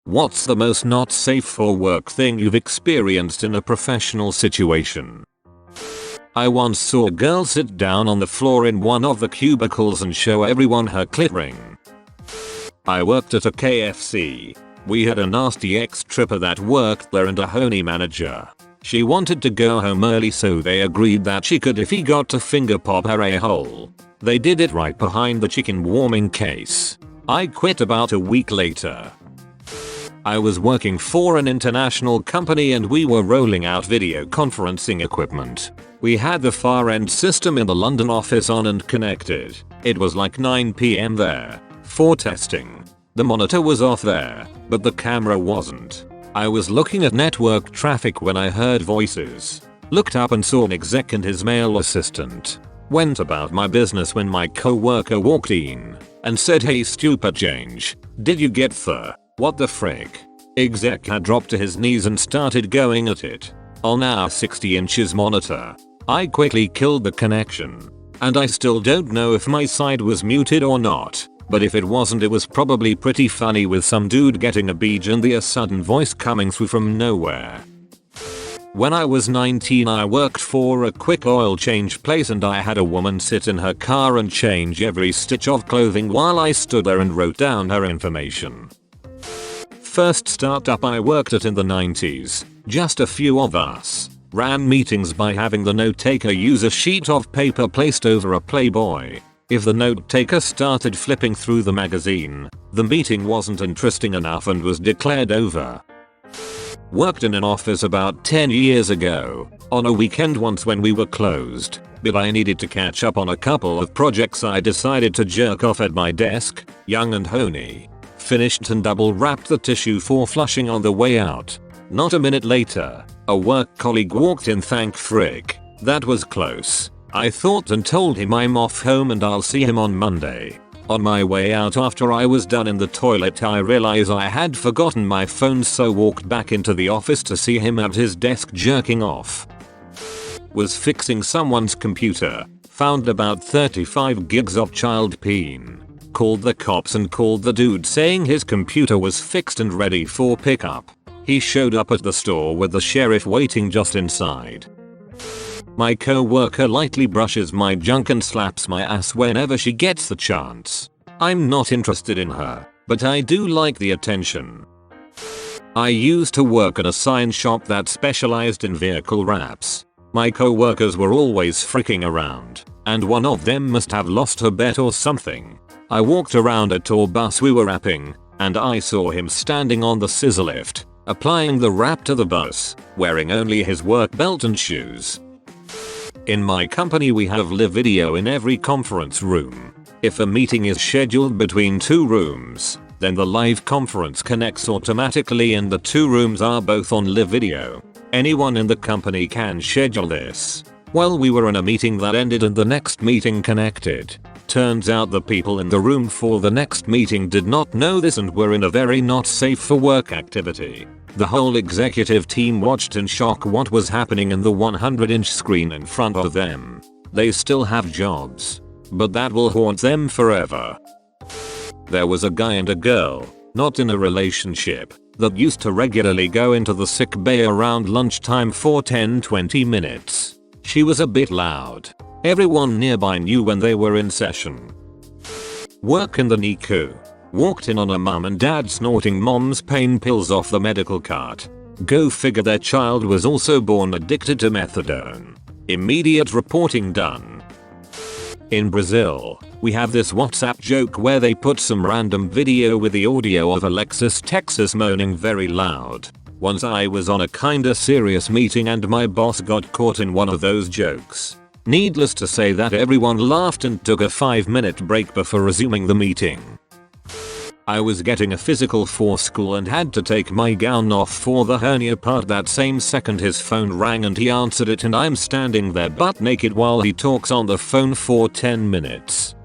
What's the most not safe for work thing you've experienced in a professional situation? I once saw a girl sit down on the floor in one of the cubicles and show everyone her clit ring. I worked at a KFC. We had a nasty ex-tripper that worked there and a honey manager. She wanted to go home early, so they agreed that she could if he got to finger pop her a-hole. They did it right behind the chicken warming case. I quit about a week later. I was working for an international company and we were rolling out video conferencing equipment. We had the far end system in the London office on and connected. It was like 9 PM there. For testing. The monitor was off there, but the camera wasn't. I was looking at network traffic when I heard voices. Looked up and saw an exec and his male assistant. Went about my business when my coworker walked in and said, "Hey stupid change. Did you get the what the frick?" Exec had dropped to his knees and started going at it. On our 60 inches monitor. I quickly killed the connection. And I still don't know if my side was muted or not. But if it wasn't, it was probably pretty funny with some dude getting a beach and a sudden voice coming through from nowhere. When I was 19 I worked for a quick oil change place and I had a woman sit in her car and change every stitch of clothing while I stood there and wrote down her information. First startup I worked at in the 90s, just a few of us. Ran meetings by having the note taker use a sheet of paper placed over a Playboy. If the note taker started flipping through the magazine, the meeting wasn't interesting enough and was declared over. Worked in an office about 10 years ago, on a weekend once when we were closed, but I needed to catch up on a couple of projects. I decided to jerk off at my desk, young and honey. Finished and double wrapped the tissue for flushing on the way out. Not a minute later, a work colleague walked in. Thank frick. That was close. I thought and told him I'm off home and I'll see him on Monday. On my way out after I was done in the toilet I realized I had forgotten my phone, so walked back into the office to see him at his desk jerking off. Was fixing someone's computer. Found about 35 gigs of child peen. Called the cops and called the dude saying his computer was fixed and ready for pickup. He showed up at the store with the sheriff waiting just inside. My co-worker lightly brushes my junk and slaps my ass whenever she gets the chance. I'm not interested in her, but I do like the attention. I used to work at a sign shop that specialized in vehicle wraps. My co-workers were always freaking around, and one of them must have lost her bet or something. I walked around a tour bus we were wrapping, and I saw him standing on the scissor lift, applying the wrap to the bus, wearing only his work belt and shoes. In my company we have live video in every conference room. If a meeting is scheduled between two rooms, then the live conference connects automatically and the two rooms are both on live video. Anyone in the company can schedule this. Well, we were in a meeting that ended and the next meeting connected. Turns out the people in the room for the next meeting did not know this and were in a very not safe for work activity. The whole executive team watched in shock what was happening in the 100-inch screen in front of them. They still have jobs, but that will haunt them forever. There was a guy and a girl, not in a relationship, that used to regularly go into the sick bay around lunchtime for 10-20 minutes. She was a bit loud. Everyone nearby knew when they were in session. Work in the NICU. Walked in on a mum and dad snorting mom's pain pills off the medical cart. Go figure, their child was also born addicted to methadone. Immediate reporting done. In Brazil, we have this WhatsApp joke where they put some random video with the audio of Alexis Texas moaning very loud. Once I was on a kinda serious meeting and my boss got caught in one of those jokes. Needless to say that everyone laughed and took a 5-minute break before resuming the meeting. I was getting a physical for school and had to take my gown off for the hernia part. That same second his phone rang and he answered it and I'm standing there butt naked while he talks on the phone for 10 minutes.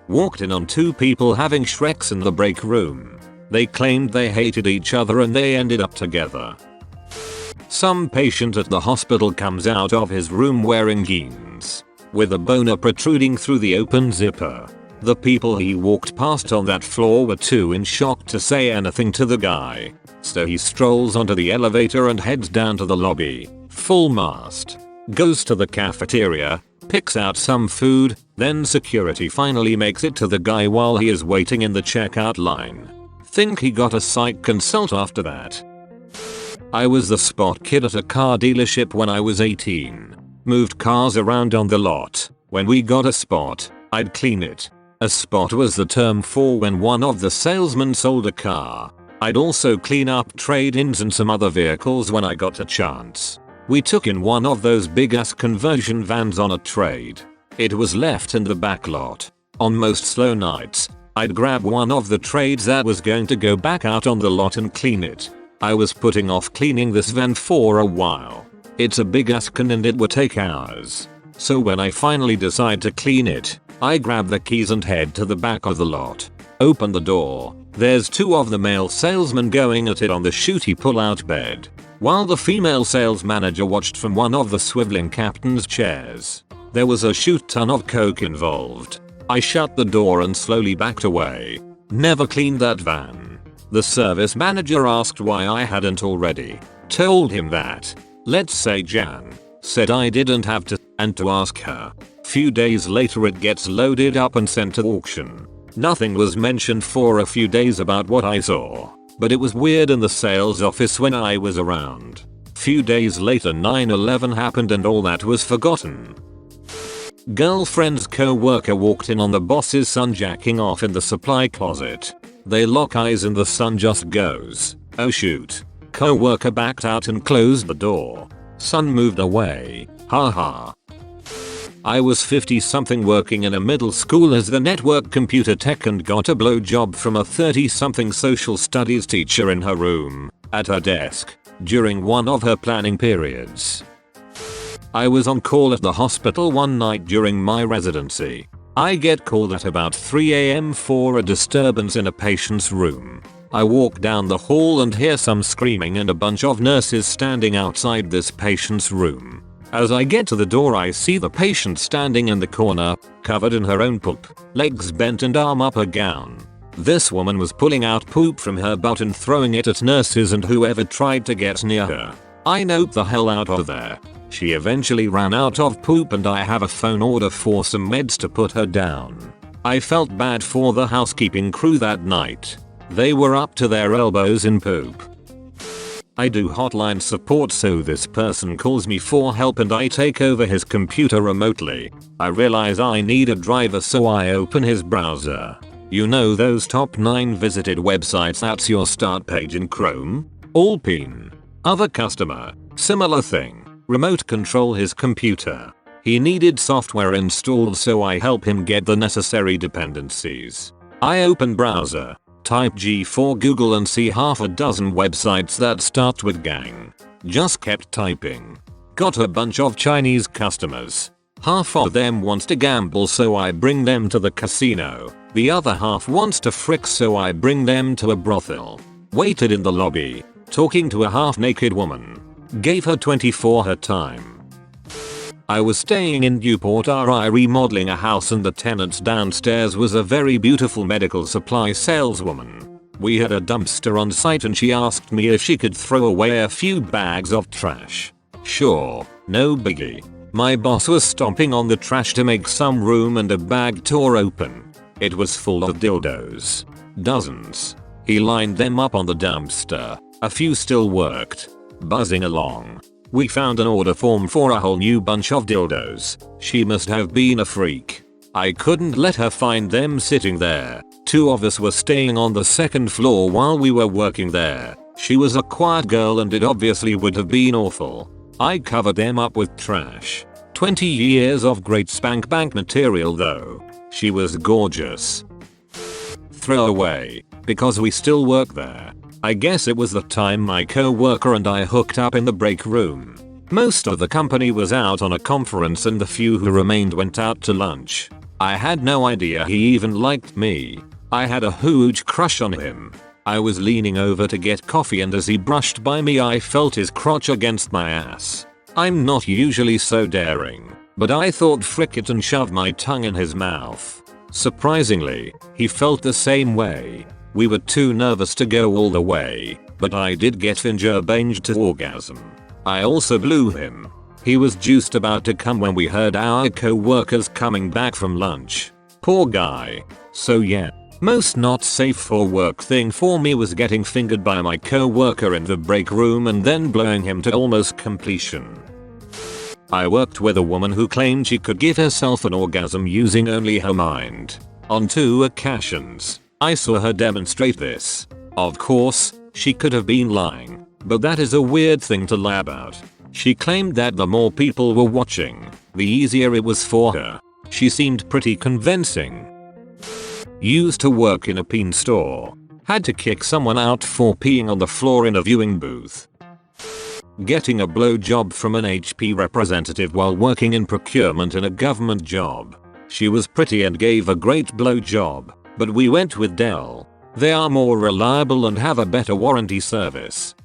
Walked in on two people having Shreks in the break room. They claimed they hated each other and they ended up together. Some patient at the hospital comes out of his room wearing jeans, with a boner protruding through the open zipper. The people he walked past on that floor were too in shock to say anything to the guy. So he strolls onto the elevator and heads down to the lobby, full mast. Goes to the cafeteria, picks out some food, then security finally makes it to the guy while he is waiting in the checkout line. Think he got a psych consult after that. I was the spot kid at a car dealership when I was 18. Moved cars around on the lot. When we got a spot, I'd clean it. A spot was the term for when one of the salesmen sold a car. I'd also clean up trade-ins and some other vehicles when I got a chance. We took in one of those big ass conversion vans on a trade. It was left in the back lot. On most slow nights, I'd grab one of the trades that was going to go back out on the lot and clean it. I was putting off cleaning this van for a while. It's a big ass can and it would take hours. So when I finally decide to clean it, I grab the keys and head to the back of the lot. Open the door. There's two of the male salesmen going at it on the shooty pull-out bed, while the female sales manager watched from one of the swiveling captain's chairs. There was a shoot ton of coke involved. I shut the door and slowly backed away. Never cleaned that van. The service manager asked why I hadn't already. Told him that, let's say Jan, said I didn't have to, and to ask her. Few days later it gets loaded up and sent to auction. Nothing was mentioned for a few days about what I saw, but it was weird in the sales office when I was around. Few days later 9/11 happened and all that was forgotten. Girlfriend's co-worker walked in on the boss's son jacking off in the supply closet. They lock eyes and the son just goes, "Oh shoot." Co-worker backed out and closed the door. Son moved away. Haha. I was 50 something working in a middle school as the network computer tech and got a blowjob from a 30 something social studies teacher in her room, at her desk, during one of her planning periods. I was on call at the hospital one night during my residency. I get called at about 3 AM for a disturbance in a patient's room. I walk down the hall and hear some screaming and a bunch of nurses standing outside this patient's room. As I get to the door I see the patient standing in the corner, covered in her own poop, legs bent and arm up her gown. This woman was pulling out poop from her butt and throwing it at nurses and whoever tried to get near her. I noped the hell out of there. She eventually ran out of poop and I have a phone order for some meds to put her down. I felt bad for the housekeeping crew that night. They were up to their elbows in poop. I do hotline support, so this person calls me for help and I take over his computer remotely. I realize I need a driver, so I open his browser. You know those top 9 visited websites, that's your start page in Chrome? Alpine. Other customer. Similar thing. Remote control his computer. He needed software installed, so I help him get the necessary dependencies. I open browser. Type G for Google and see half a dozen websites that start with gang. Just kept typing. Got a bunch of Chinese customers. Half of them wants to gamble, so I bring them to the casino. The other half wants to frick, so I bring them to a brothel. Waited in the lobby, talking to a half-naked woman. Gave her 20 for her time. I was staying in Newport RI remodeling a house and the tenant downstairs was a very beautiful medical supply saleswoman. We had a dumpster on site and she asked me if she could throw away a few bags of trash. Sure, no biggie. My boss was stomping on the trash to make some room and a bag tore open. It was full of dildos. Dozens. He lined them up on the dumpster. A few still worked. Buzzing along. We found an order form for a whole new bunch of dildos. She must have been a freak. I couldn't let her find them sitting there. 2 of us were staying on the 2nd floor while we were working there. She was a quiet girl and it obviously would have been awful. I covered them up with trash. 20 years of great spank bank material though. She was gorgeous. Throw away, because we still work there. I guess it was the time my co-worker and I hooked up in the break room. Most of the company was out on a conference and the few who remained went out to lunch. I had no idea he even liked me. I had a huge crush on him. I was leaning over to get coffee and as he brushed by me I felt his crotch against my ass. I'm not usually so daring, but I thought frick it and shoved my tongue in his mouth. Surprisingly, he felt the same way. We were too nervous to go all the way, but I did get finger banged to orgasm. I also blew him. He was just about to come when we heard our co-workers coming back from lunch. Poor guy. So yeah, most not safe for work thing for me was getting fingered by my co-worker in the break room and then blowing him to almost completion. I worked with a woman who claimed she could give herself an orgasm using only her mind. On 2 occasions, I saw her demonstrate this. Of course, she could have been lying, but that is a weird thing to lie about. She claimed that the more people were watching, the easier it was for her. She seemed pretty convincing. Used to work in a peen store. Had to kick someone out for peeing on the floor in a viewing booth. Getting a blowjob from an HP representative while working in procurement in a government job. She was pretty and gave a great blowjob, but we went with Dell. They are more reliable and have a better warranty service.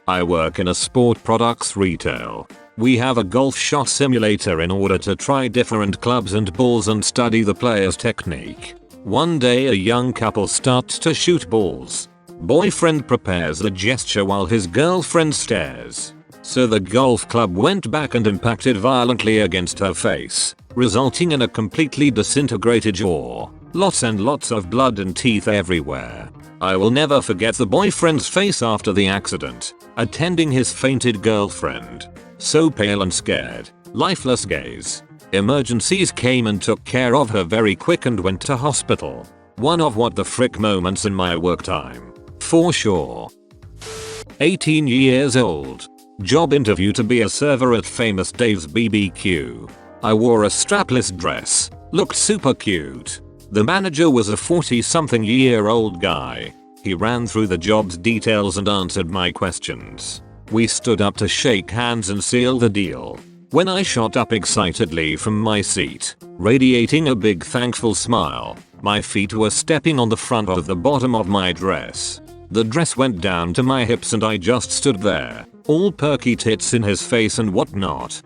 I work in a sport products retail. We have a golf shot simulator in order to try different clubs and balls and study the player's technique. One day a young couple starts to shoot balls. Boyfriend prepares a gesture while his girlfriend stares. So the golf club went back and impacted violently against her face, resulting in a completely disintegrated jaw. Lots and lots of blood and teeth everywhere. I will never forget the boyfriend's face after the accident, attending his fainted girlfriend. So pale and scared, lifeless gaze. Emergencies came and took care of her very quick and went to hospital. One of what the frick moments in my work time. For sure. 18 years old. Job interview to be a server at famous Dave's BBQ. I wore a strapless dress. Looked super cute. The manager was a 40-something-year-old guy. He ran through the job's details and answered my questions. We stood up to shake hands and seal the deal. When I shot up excitedly from my seat, radiating a big thankful smile, my feet were stepping on the front of the bottom of my dress. The dress went down to my hips and I just stood there, all perky tits in his face and whatnot.